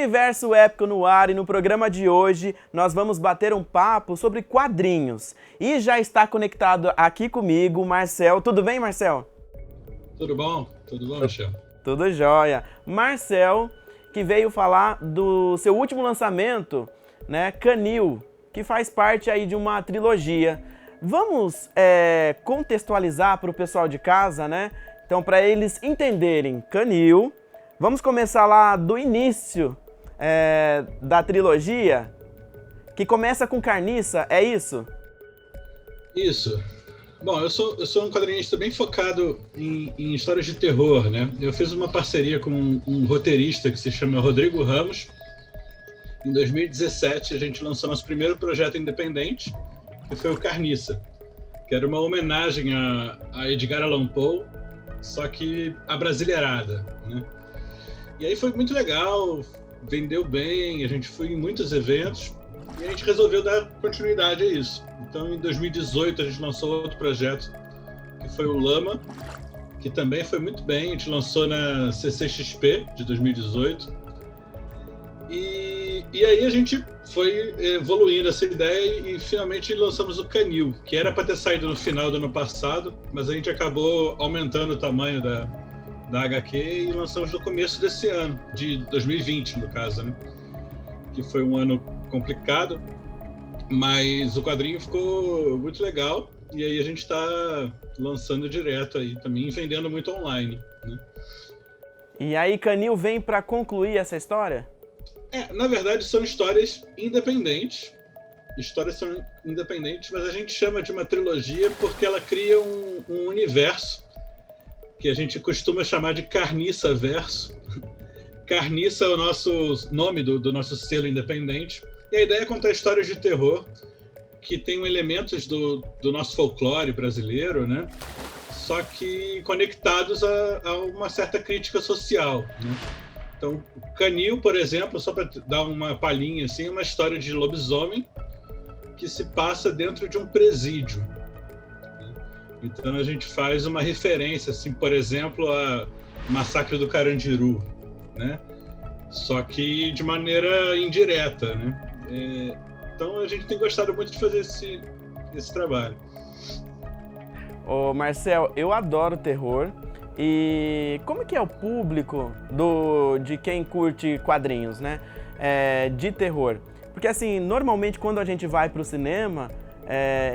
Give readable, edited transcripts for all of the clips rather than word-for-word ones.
Universo Épico no ar e no programa de hoje nós vamos bater um papo sobre quadrinhos. E já está conectado aqui comigo o Marcel. Tudo bem, Marcel? Tudo bom? Tudo bom, Michel? Tudo jóia. Marcel, que veio falar do seu último lançamento, né, Canil, que faz parte aí de uma trilogia. Vamos contextualizar para o pessoal de casa, né? Então, para eles entenderem Canil, vamos começar lá do início da trilogia, que começa com Carniça, é isso? Isso. Bom, eu sou um quadrinista bem focado em histórias de terror, né? Eu fiz uma parceria com um roteirista que se chama Rodrigo Ramos. Em 2017, a gente lançou nosso primeiro projeto independente, que foi o Carniça, que era uma homenagem a Edgar Allan Poe, só que abrasileirada, né? E aí foi muito legal, vendeu bem, a gente foi em muitos eventos e a gente resolveu dar continuidade a isso. Então, em 2018, a gente lançou outro projeto, que foi o Lama, que também foi muito bem. A gente lançou na CCXP de 2018. E aí a gente foi evoluindo essa ideia e finalmente lançamos o Canil, que era para ter saído no final do ano passado, mas a gente acabou aumentando o tamanho da HQ e lançamos no começo desse ano, de 2020, no caso, né? Que foi um ano complicado, mas o quadrinho ficou muito legal e aí a gente está lançando direto aí também, vendendo muito online, né? E aí Canil vem para concluir essa história? Na verdade são histórias independentes, mas a gente chama de uma trilogia porque ela cria um universo que a gente costuma chamar de Carniça Verso. Carniça é o nosso nome do nosso selo independente. E a ideia é contar histórias de terror que tenham elementos do nosso folclore brasileiro, né? Só que conectados a uma certa crítica social, né? Então, Canil, por exemplo, só para dar uma palhinha, assim, é uma história de lobisomem que se passa dentro de um presídio. Então a gente faz uma referência, assim, por exemplo, a Massacre do Carandiru, né? Só que de maneira indireta, né? Então a gente tem gostado muito de fazer esse trabalho. Ô Marcel, eu adoro terror. E como que é o público de quem curte quadrinhos, né? De terror? Porque assim, normalmente quando a gente vai pro cinema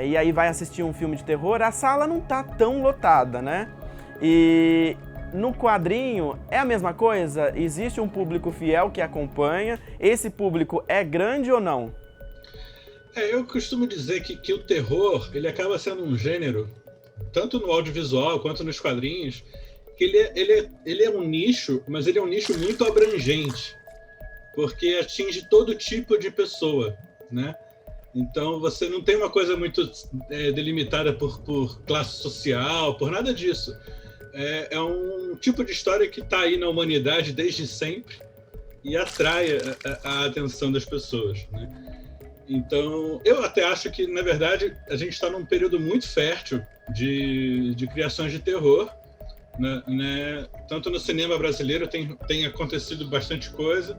e aí vai assistir um filme de terror, a sala não tá tão lotada, né? E no quadrinho é a mesma coisa? Existe um público fiel que acompanha? Esse público é grande ou não? Eu costumo dizer que o terror, ele acaba sendo um gênero, tanto no audiovisual quanto nos quadrinhos, que ele é um nicho, mas ele é um nicho muito abrangente, porque atinge todo tipo de pessoa, né? Então você não tem uma coisa muito delimitada por classe social, por nada disso. É um tipo de história que está aí na humanidade desde sempre e atrai a atenção das pessoas, né? Então, eu até acho que, na verdade, a gente está num período muito fértil de criações de terror, né? Tanto no cinema brasileiro tem acontecido bastante coisa,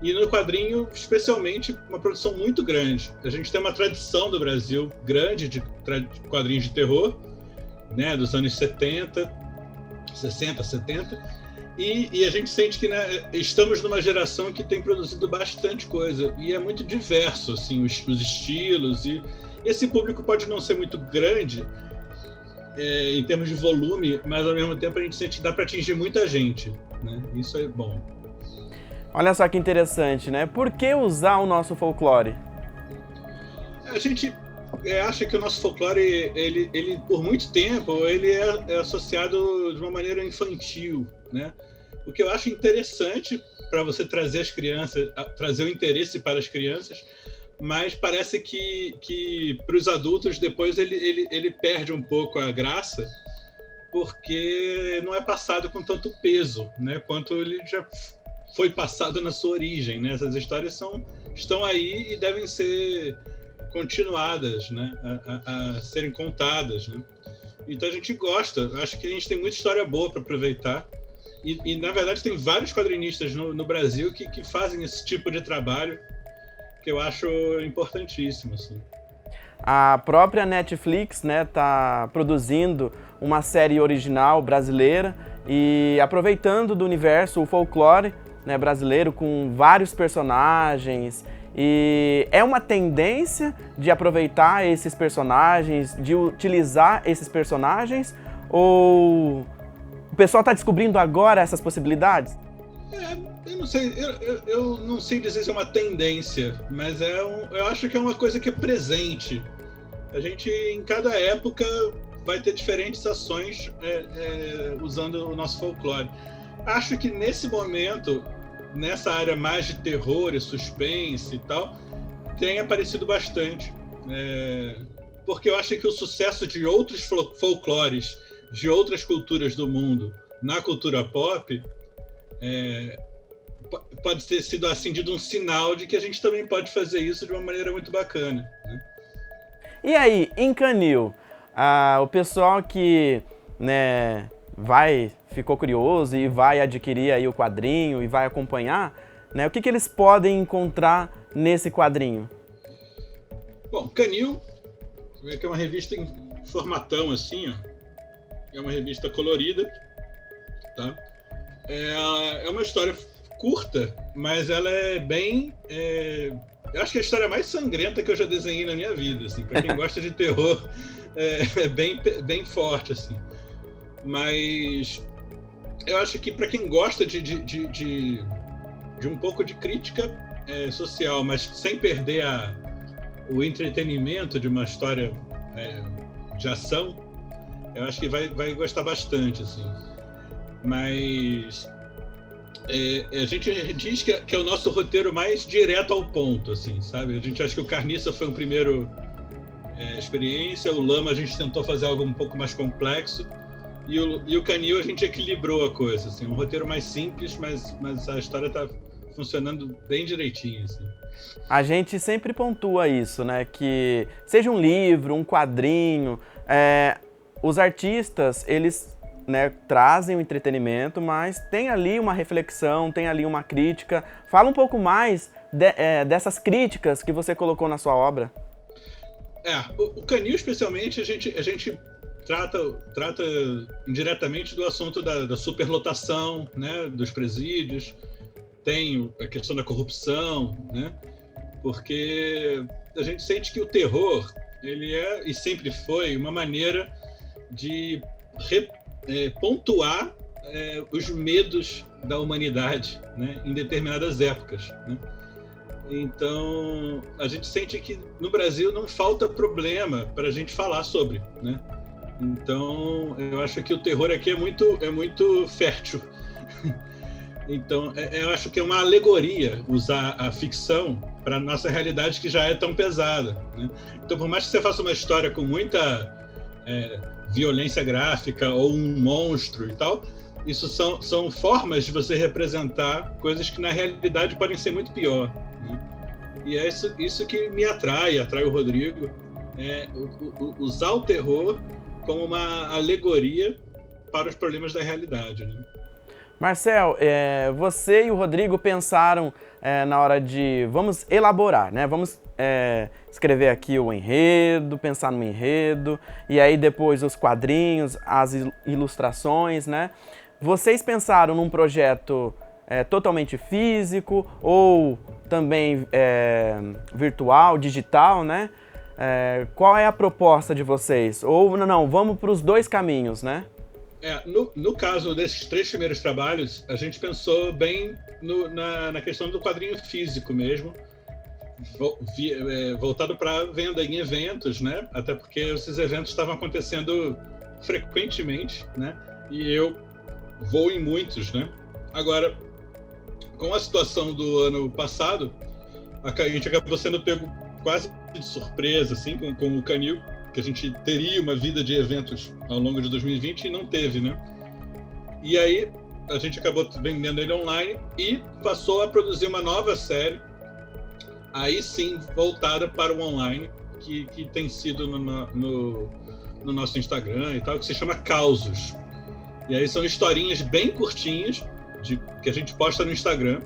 e no quadrinho, especialmente, uma produção muito grande. A gente tem uma tradição do Brasil grande de quadrinhos de terror, né? Dos anos 60, 60, 70, e a gente sente que, né, estamos numa geração que tem produzido bastante coisa, e é muito diverso, assim, os estilos, e esse público pode não ser muito grande em termos de volume, mas ao mesmo tempo a gente sente que dá para atingir muita gente, né? Isso é bom. Olha só que interessante, né? Por que usar o nosso folclore? A gente acha que o nosso folclore, ele por muito tempo, ele é associado de uma maneira infantil, né? O que eu acho interessante para você trazer as crianças, trazer o interesse para as crianças, mas parece que para os adultos depois ele perde um pouco a graça, porque não é passado com tanto peso, né? Quanto ele já foi passado na sua origem, né? Essas histórias estão aí e devem ser continuadas, né? A serem contadas, né? Então a gente gosta, acho que a gente tem muita história boa para aproveitar Na verdade, tem vários quadrinistas no Brasil que fazem esse tipo de trabalho que eu acho importantíssimo, assim. A própria Netflix, né, tá produzindo uma série original brasileira e aproveitando do universo, o folclore, né, brasileiro, com vários personagens. E é uma tendência de aproveitar esses personagens, de utilizar esses personagens, ou o pessoal está descobrindo agora essas possibilidades? Eu não sei, eu não sei dizer se é uma tendência, mas eu acho que é uma coisa que é presente. A gente, em cada época, vai ter diferentes ações usando o nosso folclore. Acho que nesse momento, nessa área mais de terror e suspense e tal, tem aparecido bastante. Porque eu acho que o sucesso de outros folclores, de outras culturas do mundo, na cultura pop, pode ter sido acendido um sinal de que a gente também pode fazer isso de uma maneira muito bacana, né? E aí, em Canil, o pessoal que, né, ficou curioso e vai adquirir aí o quadrinho e vai acompanhar, né, o que eles podem encontrar nesse quadrinho? Bom, Canil é uma revista em formatão assim, ó. É uma revista colorida, tá? É uma história curta, mas ela é bem... eu acho que é a história mais sangrenta que eu já desenhei na minha vida, assim. Para quem gosta de terror, é bem forte, assim. Mas eu acho que para quem gosta de um pouco de crítica social, mas sem perder o entretenimento de uma história de ação, eu acho que vai gostar bastante, assim. Mas a gente diz que é o nosso roteiro mais direto ao ponto, assim, sabe? A gente acha que o Carniça foi um primeiro experiência, o Lama a gente tentou fazer algo um pouco mais complexo, e o Canil a gente equilibrou a coisa, assim, um roteiro mais simples, mas a história está funcionando bem direitinho, assim. A gente sempre pontua isso, né? Que seja um livro, um quadrinho, os artistas, eles, né, trazem o entretenimento, mas tem ali uma reflexão, tem ali uma crítica. Fala um pouco mais dessas críticas que você colocou na sua obra. O Canil, especialmente, a gente trata indiretamente do assunto da superlotação, né, dos presídios, tem a questão da corrupção, né, porque a gente sente que o terror, ele e sempre foi, uma maneira de pontuar os medos da humanidade, né, em determinadas épocas, né? Então, a gente sente que no Brasil não falta problema para a gente falar sobre, né? Então, eu acho que o terror aqui é muito fértil. Então, eu acho que é uma alegoria usar a ficção para a nossa realidade que já é tão pesada, né? Então, por mais que você faça uma história com muita violência gráfica ou um monstro e tal, isso são formas de você representar coisas que na realidade podem ser muito pior, né? E é isso que me atrai o Rodrigo, usar o terror como uma alegoria para os problemas da realidade, né? Marcel, você e o Rodrigo pensaram na hora de vamos elaborar, né? Vamos escrever aqui o enredo, pensar no enredo, e aí depois os quadrinhos, as ilustrações, né? Vocês pensaram num projeto totalmente físico ou também virtual, digital, né? Qual é a proposta de vocês? Ou não, vamos para os dois caminhos, né? No caso desses 3 primeiros trabalhos, a gente pensou bem na questão do quadrinho físico mesmo, voltado para venda em eventos, né? Até porque esses eventos estavam acontecendo frequentemente, né? E eu vou em muitos, né? Agora, com a situação do ano passado, a gente acabou sendo pego quase de surpresa, assim, com o Canil, que a gente teria uma vida de eventos ao longo de 2020 e não teve, né? E aí a gente acabou vendendo ele online e passou a produzir uma nova série, aí sim voltada para o online, que tem sido no nosso Instagram e tal, que se chama Causos. E aí são historinhas bem curtinhas, que a gente posta no Instagram,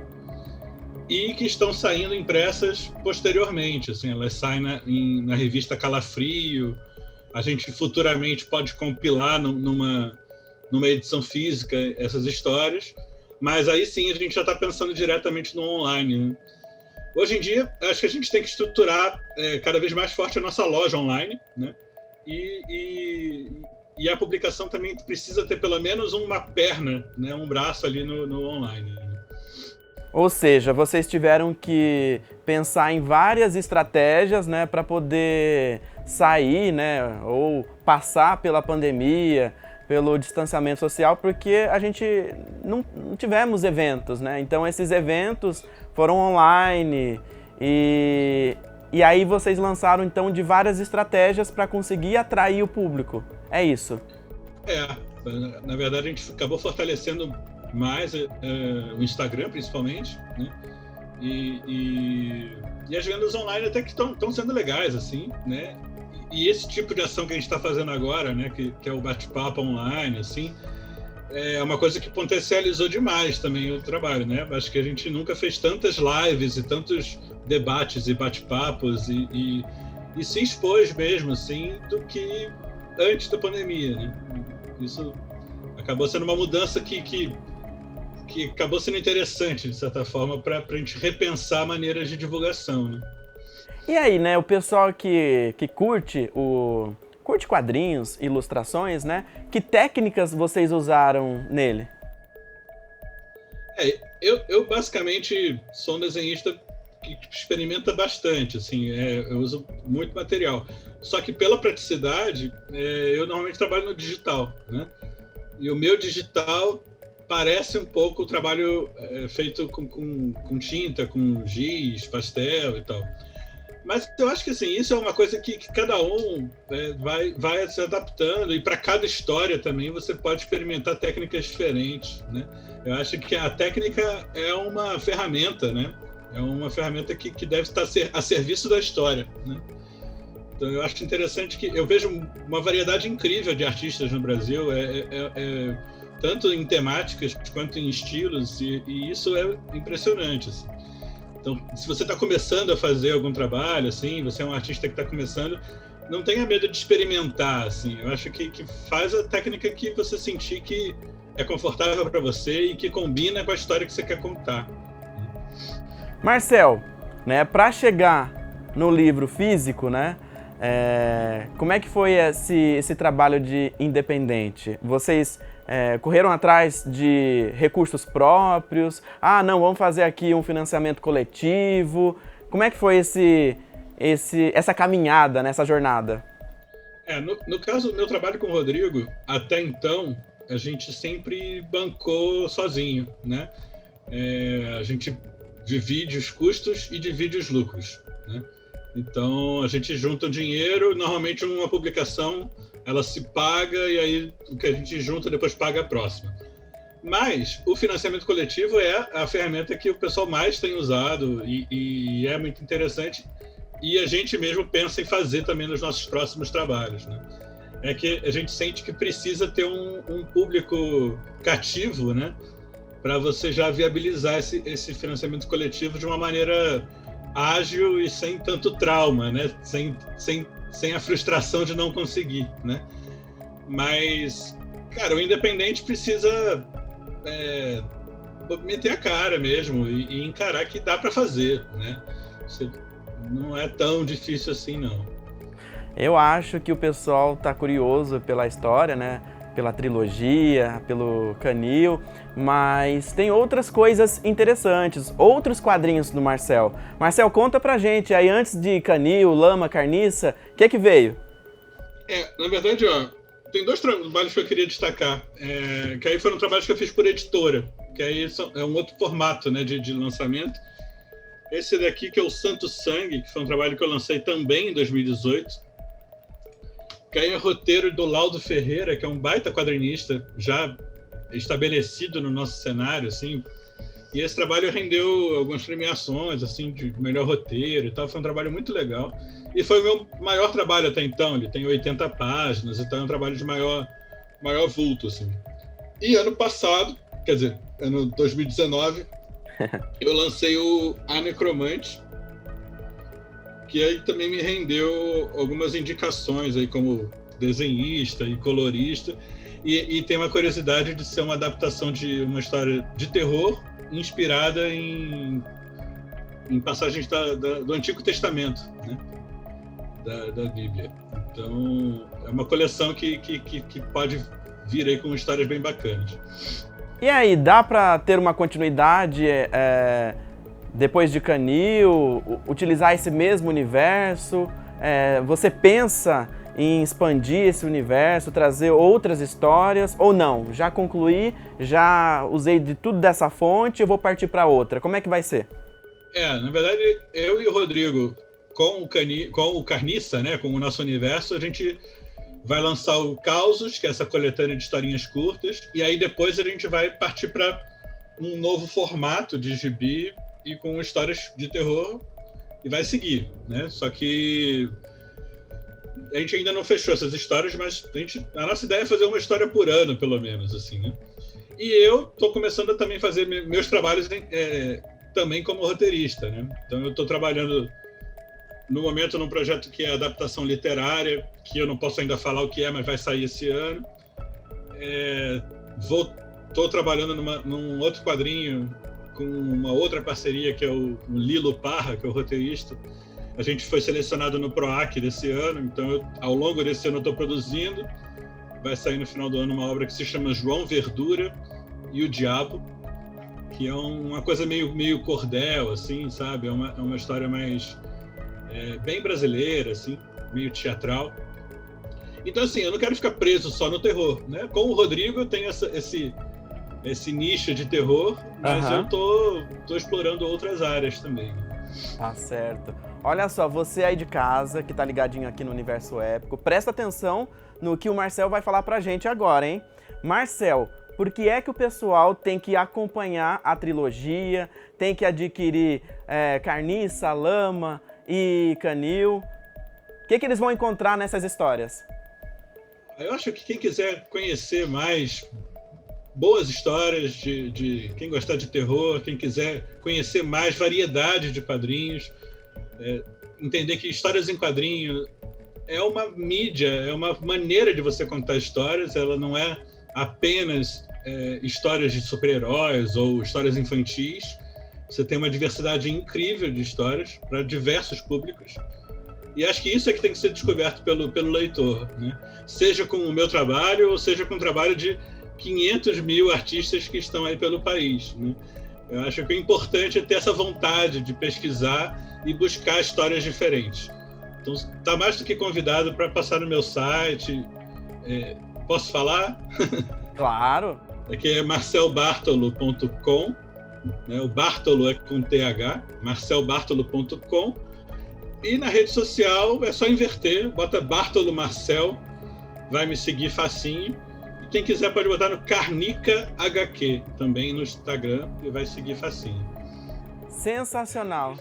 e que estão saindo impressas posteriormente. Assim, elas saem na revista Calafrio. A gente futuramente pode compilar numa edição física essas histórias, mas aí sim a gente já está pensando diretamente no online, né? Hoje em dia, acho que a gente tem que estruturar cada vez mais forte a nossa loja online, né? E a publicação também precisa ter pelo menos uma perna, né? Um braço ali no online, né? Ou seja, vocês tiveram que pensar em várias estratégias, né, para poder sair, né, ou passar pela pandemia, pelo distanciamento social, porque a gente não tivemos eventos, né? Então esses eventos foram online e aí vocês lançaram então de várias estratégias para conseguir atrair o público. É isso? Na verdade a gente acabou fortalecendo mais o Instagram, principalmente, né? E as vendas online até que estão sendo legais, assim, né? E esse tipo de ação que a gente está fazendo agora, né? Que é o bate-papo online, assim, é uma coisa que potencializou demais também o trabalho, né? Acho que a gente nunca fez tantas lives e tantos debates e bate-papos e se expôs mesmo, assim, do que antes da pandemia, né? Isso acabou sendo uma mudança que acabou sendo interessante, de certa forma, para a gente repensar maneiras de divulgação, né? E aí, né, o pessoal que curte quadrinhos, ilustrações, né? Que técnicas vocês usaram nele? Eu basicamente sou um desenhista que experimenta bastante, assim, eu uso muito material. Só que pela praticidade, eu normalmente trabalho no digital, né? E o meu digital parece um pouco o trabalho feito com tinta, com giz, pastel e tal. Mas eu acho que assim, isso é uma coisa que cada um vai se adaptando, e para cada história também você pode experimentar técnicas diferentes, né? Eu acho que a técnica é uma ferramenta, né? É uma ferramenta que deve estar a serviço da história, né? Então eu acho interessante que eu vejo uma variedade incrível de artistas no Brasil, tanto em temáticas quanto em estilos, e isso é impressionante, assim. Então, se você está começando a fazer algum trabalho, assim, você é um artista que está começando, não tenha medo de experimentar, assim. Eu acho que faz a técnica que você sentir que é confortável para você e que combina com a história que você quer contar. Marcel, né, para chegar no livro físico, né, como é que foi esse trabalho de independente? Vocês correram atrás de recursos próprios? Ah, não, vamos fazer aqui um financiamento coletivo. Como é que foi essa caminhada, nessa jornada? No caso do meu trabalho com o Rodrigo, até então, a gente sempre bancou sozinho, né? A gente divide os custos e divide os lucros, né? Então, a gente junta o dinheiro, normalmente uma publicação ela se paga e aí o que a gente junta depois paga a próxima. Mas o financiamento coletivo é a ferramenta que o pessoal mais tem usado e é muito interessante, e a gente mesmo pensa em fazer também nos nossos próximos trabalhos, né? É que a gente sente que precisa ter um público cativo, né? Para você já viabilizar esse financiamento coletivo de uma maneira ágil e sem tanto trauma, né? Sem a frustração de não conseguir, né? Mas, cara, o independente precisa meter a cara mesmo e encarar que dá para fazer, né? Não é tão difícil assim, não. Eu acho que o pessoal tá curioso pela história, né? Pela trilogia, pelo Canil, mas tem outras coisas interessantes, outros quadrinhos do Marcel. Marcel, conta pra gente aí, antes de Canil, Lama, Carniça, o que veio? Na verdade, tem dois trabalhos que eu queria destacar, que aí foram trabalhos que eu fiz por editora, que aí é um outro formato, né, de lançamento. Esse daqui, que é o Santo Sangue, que foi um trabalho que eu lancei também em 2018, que aí é roteiro do Laudo Ferreira, que é um baita quadrinista já estabelecido no nosso cenário, assim. E esse trabalho rendeu algumas premiações, assim, de melhor roteiro e tal. Foi um trabalho muito legal. E foi o meu maior trabalho até então. Ele tem 80 páginas, então é um trabalho de maior vulto, assim. E ano passado, quer dizer, ano 2019, eu lancei o A Necromante, que aí também me rendeu algumas indicações aí como desenhista e colorista, e tem uma curiosidade de ser uma adaptação de uma história de terror inspirada em passagens do Antigo Testamento, né? da Bíblia. Então, é uma coleção que pode vir aí com histórias bem bacanas. E aí, dá para ter uma continuidade depois de Canil, utilizar esse mesmo universo? Você pensa em expandir esse universo, trazer outras histórias, ou não? Já concluí, já usei de tudo dessa fonte, eu vou partir para outra. Como é que vai ser? Na verdade, eu e o Rodrigo, com o Carniça, né, com o nosso universo, a gente vai lançar o Causos, que é essa coletânea de historinhas curtas, e aí depois a gente vai partir para um novo formato de gibi e com histórias de terror, e vai seguir, né? Só que a gente ainda não fechou essas histórias, mas a nossa ideia é fazer uma história por ano, pelo menos, assim, né? E eu estou começando a também fazer meus trabalhos também como roteirista, né? Então eu estou trabalhando no momento num projeto que é adaptação literária, que eu não posso ainda falar o que é, mas vai sair esse ano. Estou trabalhando num outro quadrinho com uma outra parceria, que é o Lilo Parra, que é o roteirista. A gente foi selecionado no PROAC desse ano, então ao longo desse ano eu estou produzindo. Vai sair no final do ano uma obra que se chama João Verdura e o Diabo, que é uma coisa meio cordel, assim, sabe? É uma história mais bem brasileira, assim, meio teatral. Então, assim, eu não quero ficar preso só no terror, né? Com o Rodrigo eu tenho esse nicho de terror, mas eu tô explorando outras áreas também. Tá certo. Olha só, você aí de casa, que tá ligadinho aqui no Universo Épico, presta atenção no que o Marcel vai falar pra gente agora, hein? Marcel, por que é que o pessoal tem que acompanhar a trilogia, tem que adquirir Carniça, Lama e Canil? O que eles vão encontrar nessas histórias? Eu acho que quem quiser conhecer mais boas histórias de quem gostar de terror, quem quiser conhecer mais variedade de quadrinhos, entender que histórias em quadrinho é uma mídia, é uma maneira de você contar histórias, ela não é apenas histórias de super-heróis ou histórias infantis. Você tem uma diversidade incrível de histórias para diversos públicos. E acho que isso é que tem que ser descoberto pelo leitor, né? Seja com o meu trabalho ou seja com o trabalho de 500 mil artistas que estão aí pelo país, né? Eu acho que o importante é ter essa vontade de pesquisar e buscar histórias diferentes. Então, está mais do que convidado para passar no meu site. Posso falar? Claro! Aqui é marcelbartolo.com, né? O Bartolo é com TH, marcelbartolo.com. E na rede social é só inverter, bota Bartolo Marcel, vai me seguir facinho. E quem quiser pode botar no Carnica HQ, também no Instagram, e vai seguir facinho. Sensacional!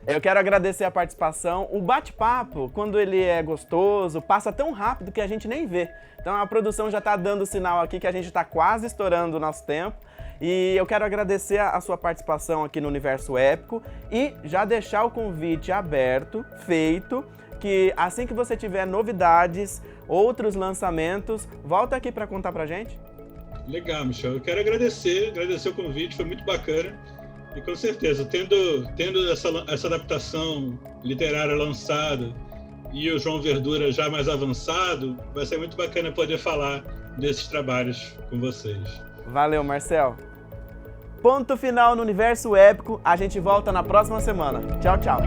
Eu quero agradecer a participação. O bate-papo, quando ele é gostoso, passa tão rápido que a gente nem vê. Então a produção já está dando sinal aqui que a gente está quase estourando o nosso tempo. E eu quero agradecer a sua participação aqui no Universo Épico e já deixar o convite aberto, feito, que assim que você tiver novidades, outros lançamentos, volta aqui para contar pra gente. Legal, Michel. Eu quero agradecer o convite, foi muito bacana. E com certeza, tendo essa adaptação literária lançada e o João Verdura já mais avançado, vai ser muito bacana poder falar desses trabalhos com vocês. Valeu, Marcel. Ponto final no Universo Épico. A gente volta na próxima semana. Tchau, tchau.